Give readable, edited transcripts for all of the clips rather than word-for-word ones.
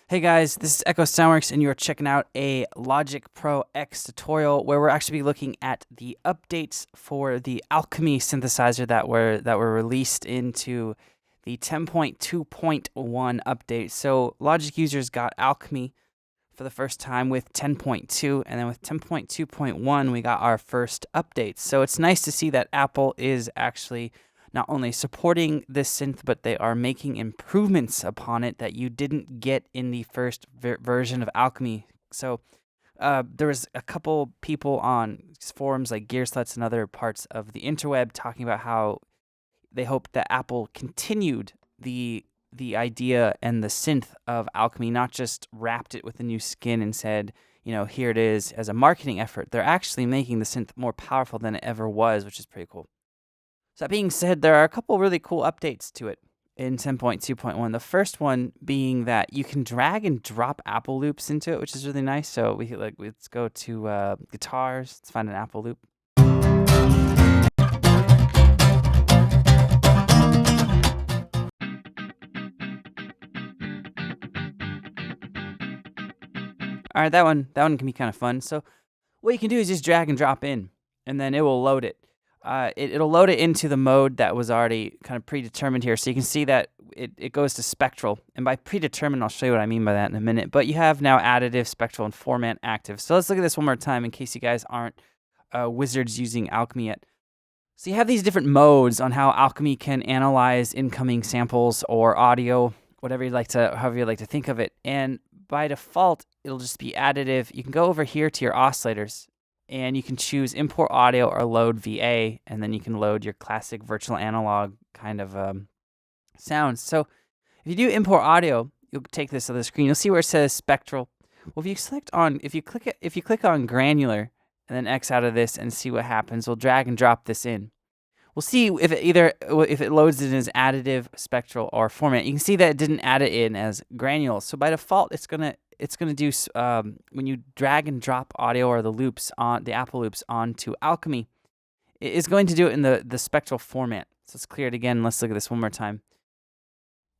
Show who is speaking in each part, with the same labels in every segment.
Speaker 1: Hey guys, this is Echo Soundworks, and you are checking out a Logic Pro X tutorial where we're actually looking at the updates for the Alchemy synthesizer that were released into the 10.2.1 update. So Logic users got Alchemy for the first time with 10.2, and then with 10.2.1 we got our first updates. So it's nice to see that Apple is actually not only supporting this synth, but they are making improvements upon it that you didn't get in the first version of Alchemy. So there was a couple people on forums like Gearsluts and other parts of the interweb talking about how they hoped that Apple continued the idea and the synth of Alchemy, not just wrapped it with a new skin and said, here it is as a marketing effort. They're actually making the synth more powerful than it ever was, which is pretty cool. So that being said, there are a couple really cool updates to it in 10.2.1. The first one being that you can drag and drop Apple loops into it, which is really nice. So let's go to guitars. Let's find an Apple loop. All right, that one can be kind of fun. So what you can do is just drag and drop in, and then it will load it. It'll load it into the mode that was already kind of predetermined here. So you can see that it goes to spectral. And by predetermined, I'll show you what I mean by that in a minute. But you have now additive, spectral, and format active. So let's look at this one more time in case you guys aren't wizards using Alchemy yet. So you have these different modes on how Alchemy can analyze incoming samples or audio, however you like to think of it. And by default, it'll just be additive. You can go over here to your oscillators, and you can choose import audio or load VA, and then you can load your classic virtual analog kind of sounds. So if you do import audio, you'll take this to the screen. You'll see where it says spectral. Well, if you click on granular and then X out of this and see what happens, we'll drag and drop this in. We'll see if it loads it as additive, spectral, or format. You can see that it didn't add it in as granules. So by default, it's gonna do when you drag and drop audio or the Apple loops onto Alchemy, it is going to do it in the spectral format. So let's clear it again. Let's look at this one more time.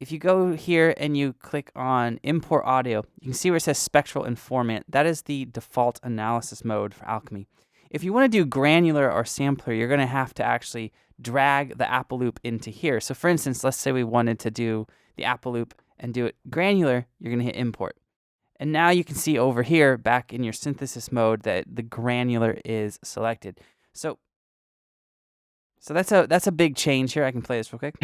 Speaker 1: If you go here and you click on import audio, you can see where it says spectral and format. That is the default analysis mode for Alchemy. If you want to do granular or sampler, you're going to have to actually drag the Apple loop into here. So for instance, let's say we wanted to do the Apple loop and do it granular, you're going to hit import. And now you can see over here, back in your synthesis mode, that the granular is selected. So that's a big change here. I can play this real quick.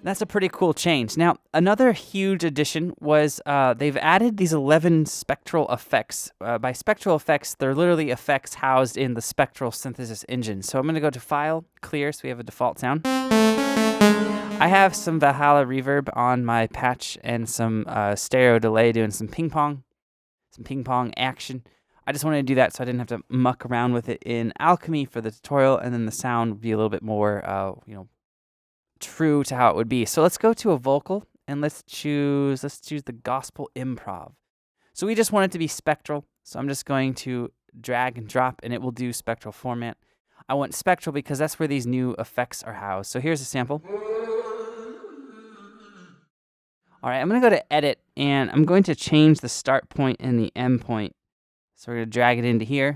Speaker 1: That's a pretty cool change. Now, another huge addition was they've added these 11 spectral effects. By spectral effects, they're literally effects housed in the spectral synthesis engine. So I'm going to go to File, Clear, so we have a default sound. I have some Valhalla reverb on my patch and some stereo delay doing some ping pong action. I just wanted to do that so I didn't have to muck around with it in Alchemy for the tutorial, and then the sound would be a little bit more, true to how it would be. So let's go to a vocal and let's choose the gospel improv. So we just want it to be spectral. So I'm just going to drag and drop, and it will do spectral format. I want spectral because that's where these new effects are housed. So here's a sample. All right, I'm going to go to edit, and I'm going to change the start point and the end point. So we're going to drag it into here.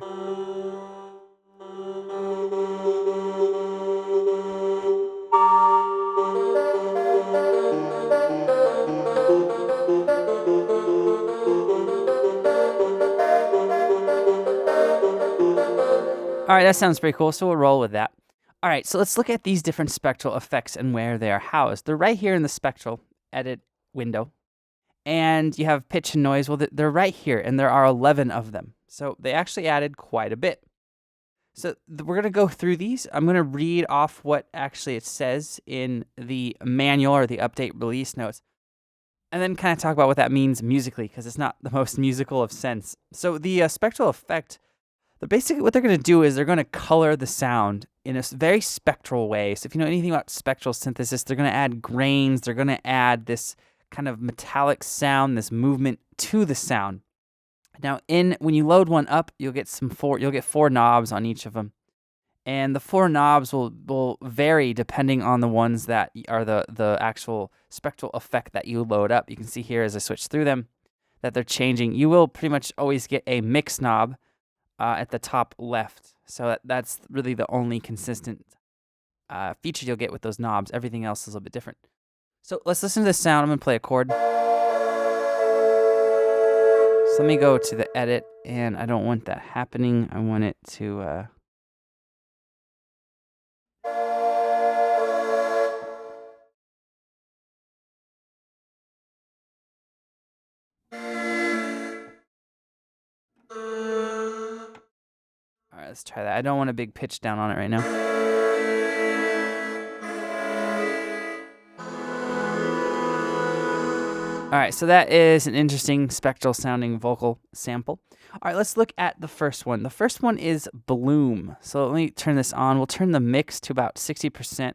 Speaker 1: All right, that sounds pretty cool, so we'll roll with that. All right, so let's look at these different spectral effects and where they are housed. They're right here in the spectral edit window. And you have pitch and noise. Well, they're right here, and there are 11 of them. So they actually added quite a bit. So we're going to go through these. I'm going to read off what actually it says in the manual or the update release notes, and then kind of talk about what that means musically, because it's not the most musical of sense. So the spectral effect, basically what they're going to do is they're going to color the sound in a very spectral way. So if you know anything about spectral synthesis, they're going to add grains. They're going to add this kind of metallic sound, this movement to the sound. Now, when you load one up, you'll get 4 knobs on each of them, And the 4 knobs will vary depending on the ones that are the actual spectral effect that you load up. You can see here as I switch through them that they're changing. You will pretty much always get a mix knob at the top left. So that's really the only consistent feature you'll get with those knobs. Everything else is a little bit different. So let's listen to this sound. I'm going to play a chord. So let me go to the edit, and I don't want that happening. I want it to... All right, let's try that. I don't want a big pitch down on it right now. All right, so that is an interesting spectral sounding vocal sample. All right, let's look at the first one. The first one is Bloom. So let me turn this on. We'll turn the mix to about 60%. We'll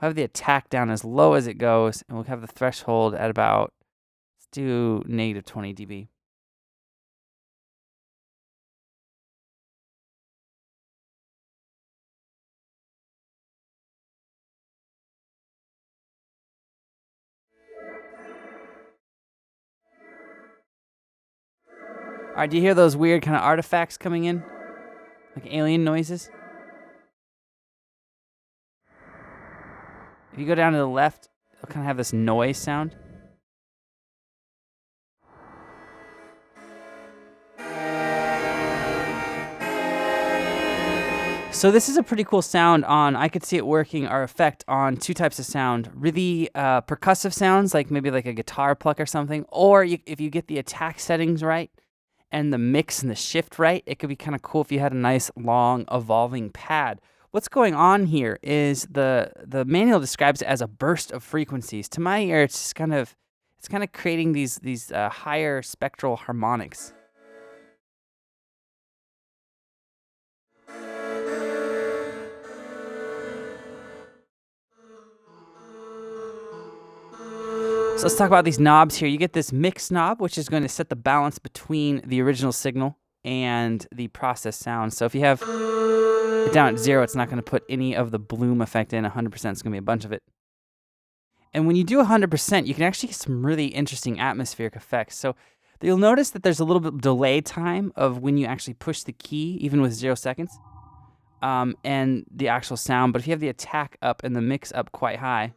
Speaker 1: have the attack down as low as it goes, and we'll have the threshold at about, let's do -20 dB. All right, do you hear those weird kind of artifacts coming in? Like alien noises? If you go down to the left, it'll kind of have this noise sound. So this is a pretty cool sound on, I could see it working, our effect on 2 types of sound. Really percussive sounds, like maybe like a guitar pluck or something. Or if you get the attack settings right and the mix and the shift right, it could be kind of cool if you had a nice, long, evolving pad. What's going on here is the manual describes it as a burst of frequencies. To my ear, it's kind of creating these higher spectral harmonics. So let's talk about these knobs here. You get this mix knob, which is going to set the balance between the original signal and the process sound. So if you have it down at 0, it's not going to put any of the bloom effect in. 100%, it's going to be a bunch of it. And when you do 100%, you can actually get some really interesting atmospheric effects. So you'll notice that there's a little bit of delay time of when you actually push the key, even with 0 seconds, and the actual sound. But if you have the attack up and the mix up quite high,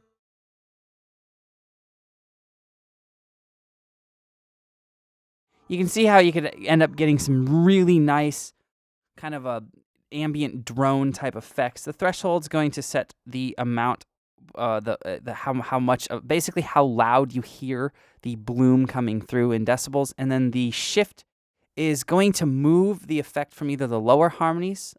Speaker 1: you can see how you could end up getting some really nice kind of a ambient drone type effects. The threshold's going to set the amount, how much, basically how loud you hear the bloom coming through in decibels, and then the shift is going to move the effect from either the lower harmonics,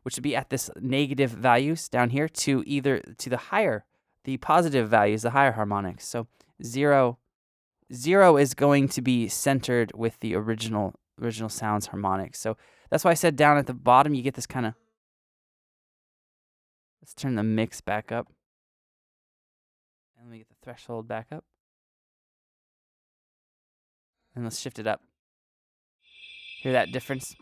Speaker 1: which would be at this negative values down here, to the higher, the positive values, the higher harmonics. So 0 is going to be centered with the original sound's harmonics. So that's why I said down at the bottom you get this kind of... Let's turn the mix back up. And let me get the threshold back up. And let's shift it up. Hear that difference?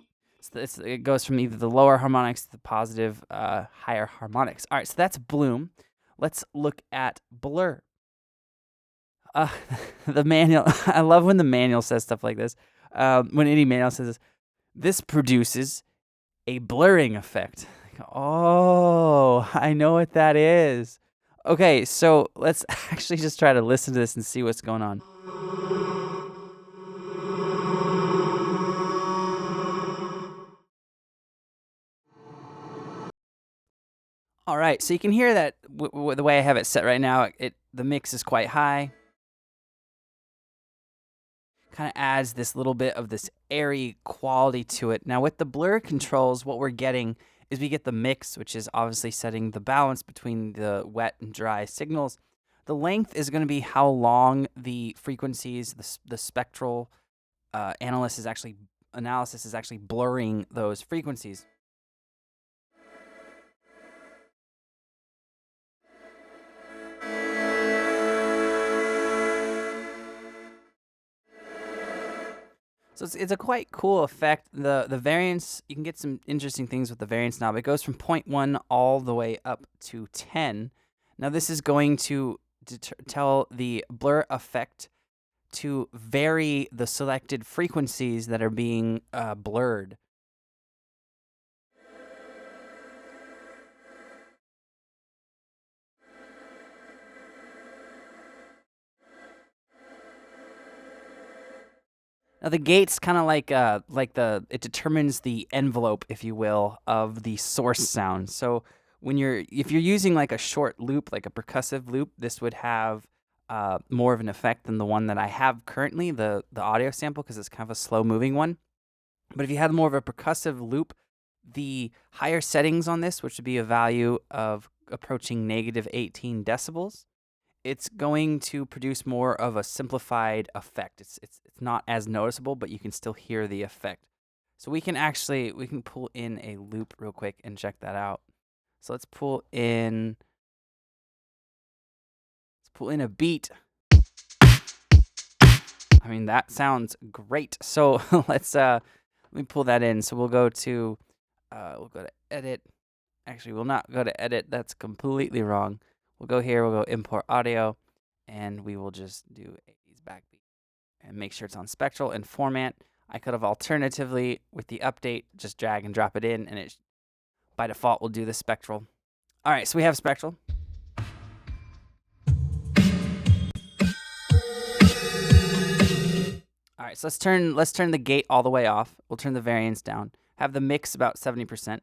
Speaker 1: It goes from either the lower harmonics to the positive, higher harmonics. All right, so that's Bloom. Let's look at Blur. The manual, I love when the manual says stuff like this. When any manual says this produces a blurring effect. Oh, I know what that is. Okay, so let's actually just try to listen to this and see what's going on. All right, so you can hear that the way I have it set right now, the mix is quite high. Kind of adds this little bit of this airy quality to it. Now with the blur controls, what we're getting is we get the mix, which is obviously setting the balance between the wet and dry signals. The length is going to be how long the frequencies, the spectral analysis is actually blurring those frequencies. So So it's a quite cool effect. The variance, you can get some interesting things with the variance knob. It goes from 0.1 all the way up to 10. Now this is going to tell the blur effect to vary the selected frequencies that are being blurred. Now the gate's kind of like it determines the envelope, if you will, of the source sound. So if you're using like a short loop, like a percussive loop, this would have more of an effect than the one that I have currently, the audio sample, because it's kind of a slow moving one. But if you had more of a percussive loop, the higher settings on this, which would be a value of approaching negative 18 decibels, it's going to produce more of a simplified effect. It's not as noticeable, but you can still hear the effect. So we can pull in a loop real quick and check that out. So let's pull in a beat. I mean, that sounds great. So let me pull that in. So we'll go to edit. Actually, we'll not go to edit. That's completely wrong. We'll go here, we'll go import audio, and we will just do 80s backbeat and make sure it's on Spectral and format. I could have alternatively, with the update, just drag and drop it in, and it by default will do the Spectral. All right, so we have Spectral. All right, so let's turn the gate all the way off. We'll turn the variance down. Have the mix about 70%.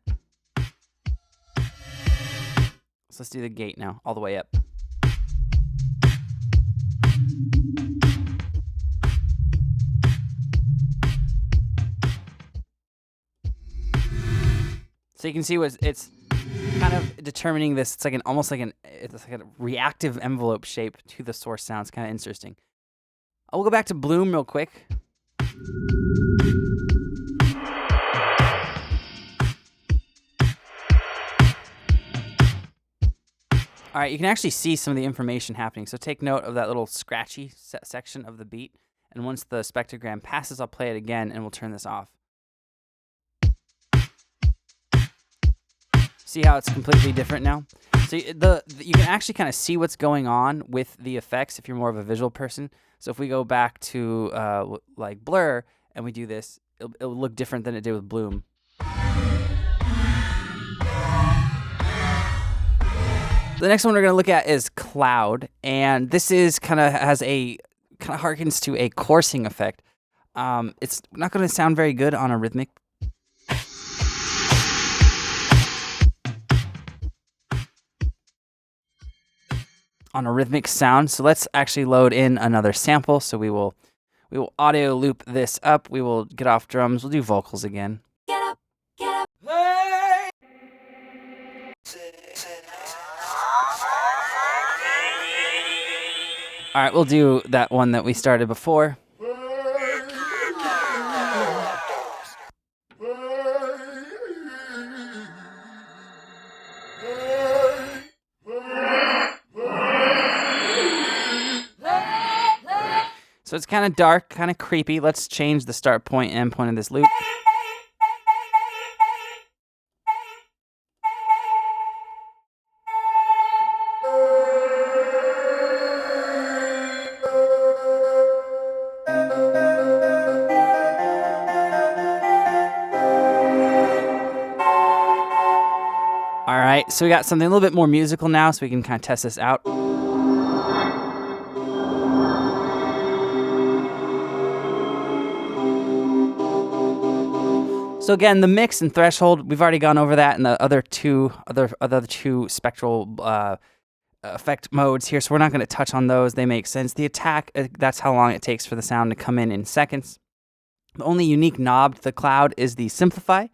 Speaker 1: So let's do the gate now, all the way up. So you can see it's kind of determining this. It's like almost like a reactive envelope shape to the source sound. It's kind of interesting. We'll go back to Bloom real quick. All right, you can actually see some of the information happening. So take note of that little scratchy section of the beat. And once the spectrogram passes, I'll play it again, and we'll turn this off. See how it's completely different now? So you can actually kind of see what's going on with the effects if you're more of a visual person. So if we go back to like Blur and we do this, it'll look different than it did with Bloom. The next one we're going to look at is Cloud, and this is kind of harkens to a coursing effect. It's not going to sound very good on a rhythmic. Sound. So let's actually load in another sample. So we will audio loop this up. We will get off drums. We'll do vocals again. Get up, hey! All right, we'll do that one that we started before. So it's kind of dark, kind of creepy. Let's change the start point and end point of this loop. All right, so we got something a little bit more musical now, so we can kind of test this out. So again, the mix and threshold, we've already gone over that in the other two spectral effect modes here, so we're not going to touch on those. They make sense. The attack, that's how long it takes for the sound to come in seconds. The only unique knob to the Cloud is the Simplify.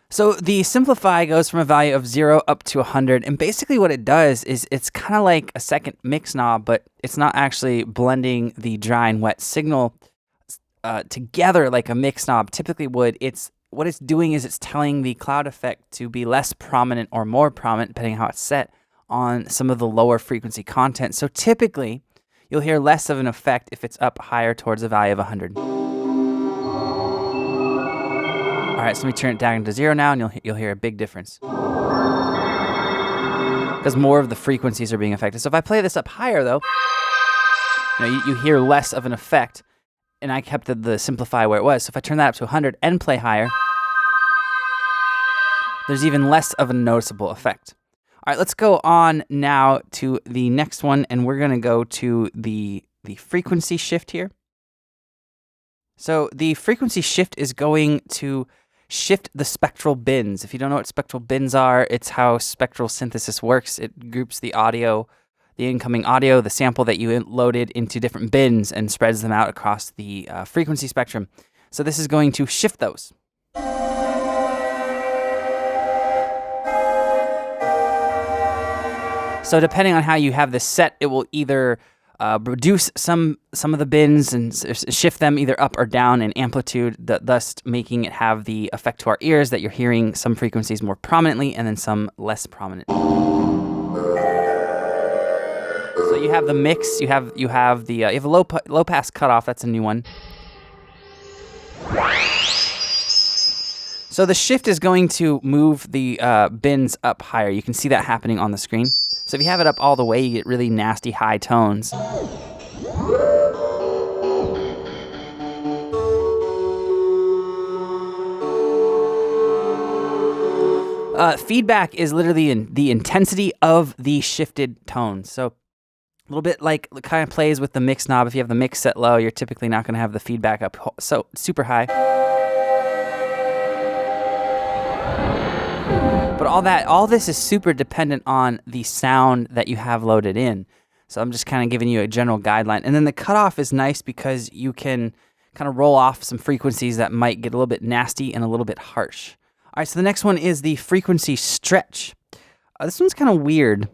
Speaker 1: So the Simplify goes from a value of 0 up to 100, and basically what it does is it's kind of like a second mix knob, but it's not actually blending the dry and wet signal together like a mix knob typically would. What it's doing is it's telling the Cloud effect to be less prominent or more prominent, depending on how it's set, on some of the lower frequency content. So typically, you'll hear less of an effect if it's up higher towards a value of 100. right, so let me turn it down to 0 now, and you'll hear a big difference. Because more of the frequencies are being affected. So if I play this up higher, though, you hear less of an effect, and I kept the simplify where it was. So if I turn that up to 100 and play higher, there's even less of a noticeable effect. All right, let's go on now to the next one, and we're going to go to the frequency shift here. So the frequency shift is going to shift the spectral bins. If you don't know what spectral bins are, it's how spectral synthesis works. It groups the audio, the incoming audio, the sample that you loaded into different bins and spreads them out across the frequency spectrum. So this is going to shift those. So depending on how you have this set, it will either reduce some of the bins and shift them either up or down in amplitude, thus making it have the effect to our ears that you're hearing some frequencies more prominently and then some less prominent. So you have the mix, you have a low pass cutoff. That's a new one. So the shift is going to move the bins up higher. You can see that happening on the screen. So if you have it up all the way, you get really nasty high tones. Feedback is literally the intensity of the shifted tones. So a little bit like it kind of plays with the mix knob. If you have the mix set low, you're typically not going to have the feedback up so super high. But all this is super dependent on the sound that you have loaded in. So I'm just kind of giving you a general guideline. And then the cutoff is nice because you can kind of roll off some frequencies that might get a little bit nasty and a little bit harsh. All right, so the next one is the frequency stretch. This one's kind of weird.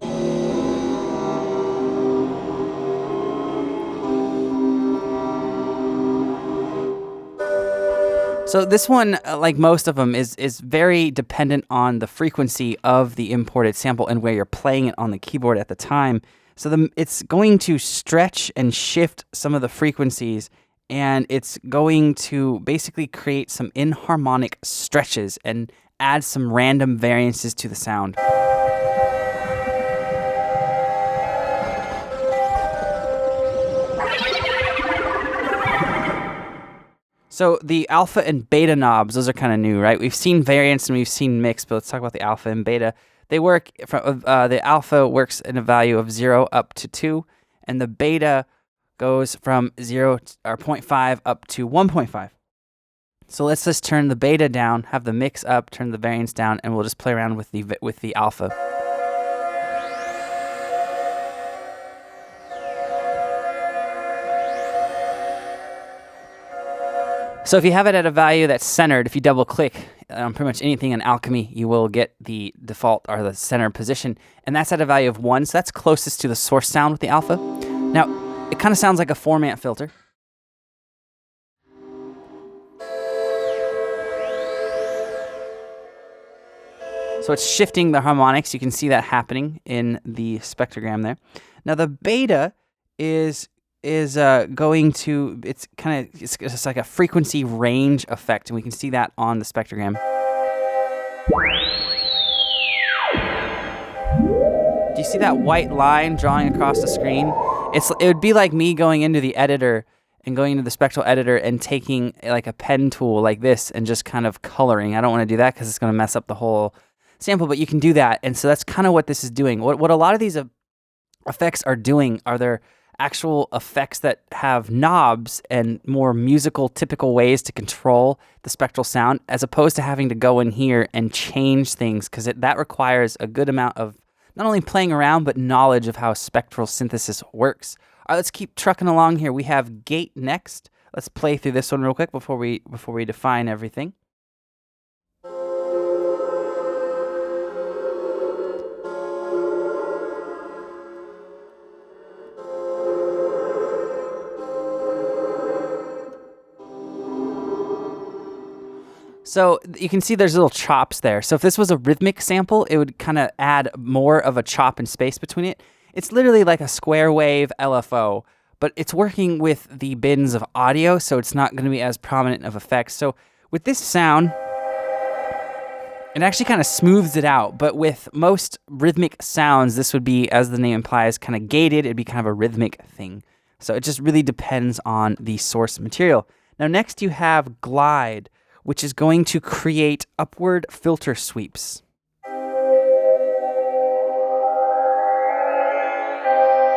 Speaker 1: So this one, like most of them, is very dependent on the frequency of the imported sample and where you're playing it on the keyboard at the time. So it's going to stretch and shift some of the frequencies, and it's going to basically create some inharmonic stretches and add some random variances to the sound. So the alpha and beta knobs, those are kind of new, right? We've seen variance and we've seen mix, but let's talk about the alpha and beta. They work from the alpha works in a value of 0 up to 2, and the beta goes from 0.5 up to 1.5. So let's just turn the beta down, have the mix up, turn the variance down, and we'll just play around with the alpha. So if you have it at a value that's centered, if you double click on pretty much anything in Alchemy, you will get the default or the center position, and that's at a value of 1, so that's closest to the source sound with the alpha. Now, it kind of sounds like a format filter. So it's shifting the harmonics. You can see that happening in the spectrogram there. Now the beta is going to, it's just like a frequency range effect, and we can see that on the spectrogram. Do you see that white line drawing across the screen? It would be like me going into the editor and going into the spectral editor and taking like a pen tool like this and just kind of coloring. I don't want to do that because it's going to mess up the whole sample, but you can do that. And so that's kind of what this is doing. What a lot of these effects are doing are they're actual effects that have knobs and more musical, typical ways to control the spectral sound, as opposed to having to go in here and change things, because that requires a good amount of not only playing around, but knowledge of how spectral synthesis works. All right, let's keep trucking along here. We have gate next. Let's play through this one real quick before we define everything. So you can see there's little chops there. So if this was a rhythmic sample, it would kind of add more of a chop and space between it. It's literally like a square wave LFO, but it's working with the bins of audio, so it's not going to be as prominent of effects. So with this sound, It actually kind of smooths it out, but with most rhythmic sounds, this would be, as the name implies, kind of gated. It'd be kind of a rhythmic thing. So it just really depends on the source material. Now next you have glide, which is going to create upward filter sweeps. Do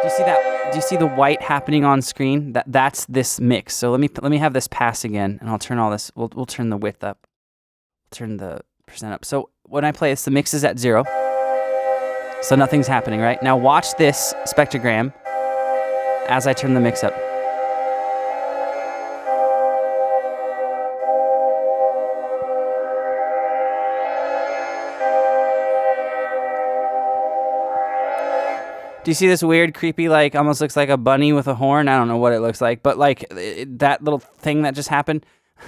Speaker 1: you see that? Do you see the white happening on screen? That's this mix. So let me have this pass again, and I'll turn all this. We'll turn the width up. Turn the percent up. So when I play this, the mix is at 0. So nothing's happening, right? Now watch this spectrogram as I turn the mix up. Do you see this weird, creepy, like, almost looks like a bunny with a horn? I don't know what it looks like, but like that little thing that just happened,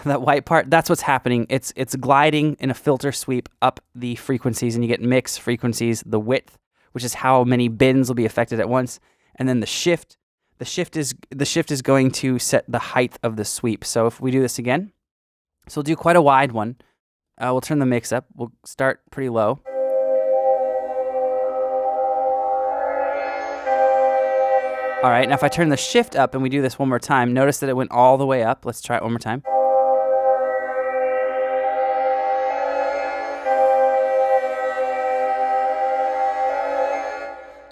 Speaker 1: that white part, that's what's happening. It's gliding in a filter sweep up the frequencies, and you get mix frequencies, the width, which is how many bins will be affected at once, and then the shift. The shift is going to set the height of the sweep. So if we do this again, so we'll do quite a wide one. We'll turn the mix up. We'll start pretty low. All right, now if I turn the shift up and we do this one more time, notice that it went all the way up. Let's try it one more time.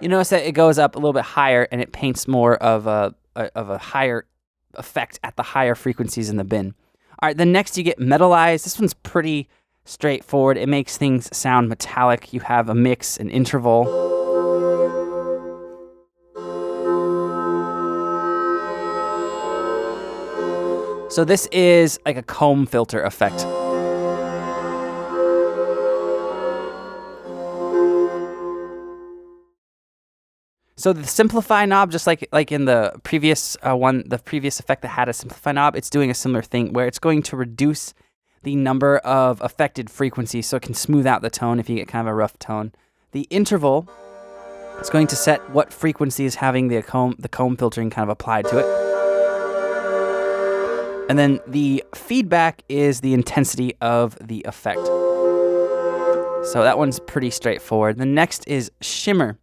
Speaker 1: You notice that it goes up a little bit higher and it paints more of a higher effect at the higher frequencies in the bin. All right, then next you get metallized. This one's pretty straightforward. It makes things sound metallic. You have a mix, an interval. So this is like a comb filter effect. So the simplify knob, just like in the previous the previous effect that had a simplify knob, it's doing a similar thing where it's going to reduce the number of affected frequencies so it can smooth out the tone if you get kind of a rough tone. The interval is going to set what frequency is having the comb filtering kind of applied to it. And then the feedback is the intensity of the effect. So that one's pretty straightforward. The next is Shimmer.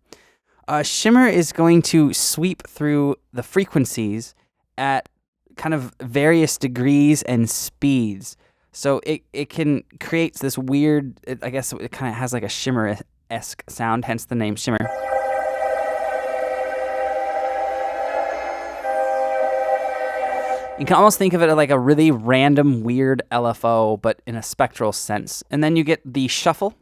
Speaker 1: Shimmer is going to sweep through the frequencies at kind of various degrees and speeds. So it can create this weird, I guess it kind of has like a shimmer-esque sound, hence the name Shimmer. You can almost think of it like a really random, weird LFO, but in a spectral sense. And then you get the shuffle.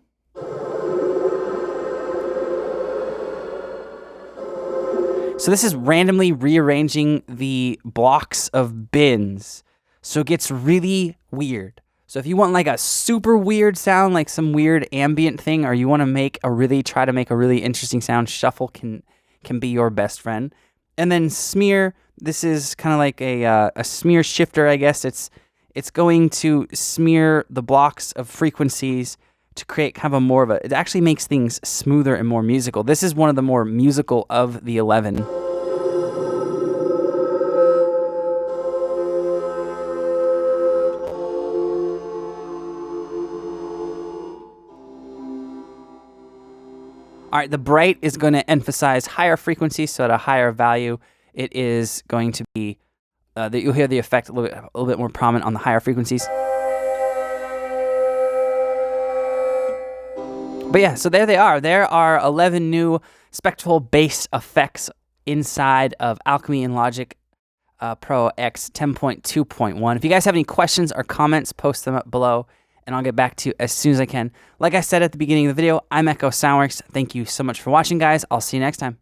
Speaker 1: So this is randomly rearranging the blocks of bins. So it gets really weird. So if you want like a super weird sound, like some weird ambient thing, or you want to try to make a really interesting sound, shuffle can be your best friend. And then smear, this is kind of like a smear shifter, I guess. It's going to smear the blocks of frequencies to create kind of it actually makes things smoother and more musical. This is one of the more musical of the 11. All right, the bright is going to emphasize higher frequencies, so at a higher value, it is going to be, you'll hear the effect a little bit more prominent on the higher frequencies. But yeah, so there they are. There are 11 new spectral bass effects inside of Alchemy and Logic Pro X 10.2.1. If you guys have any questions or comments, post them up below, and I'll get back to you as soon as I can. Like I said at the beginning of the video, I'm Echo Soundworks. Thank you so much for watching, guys. I'll see you next time.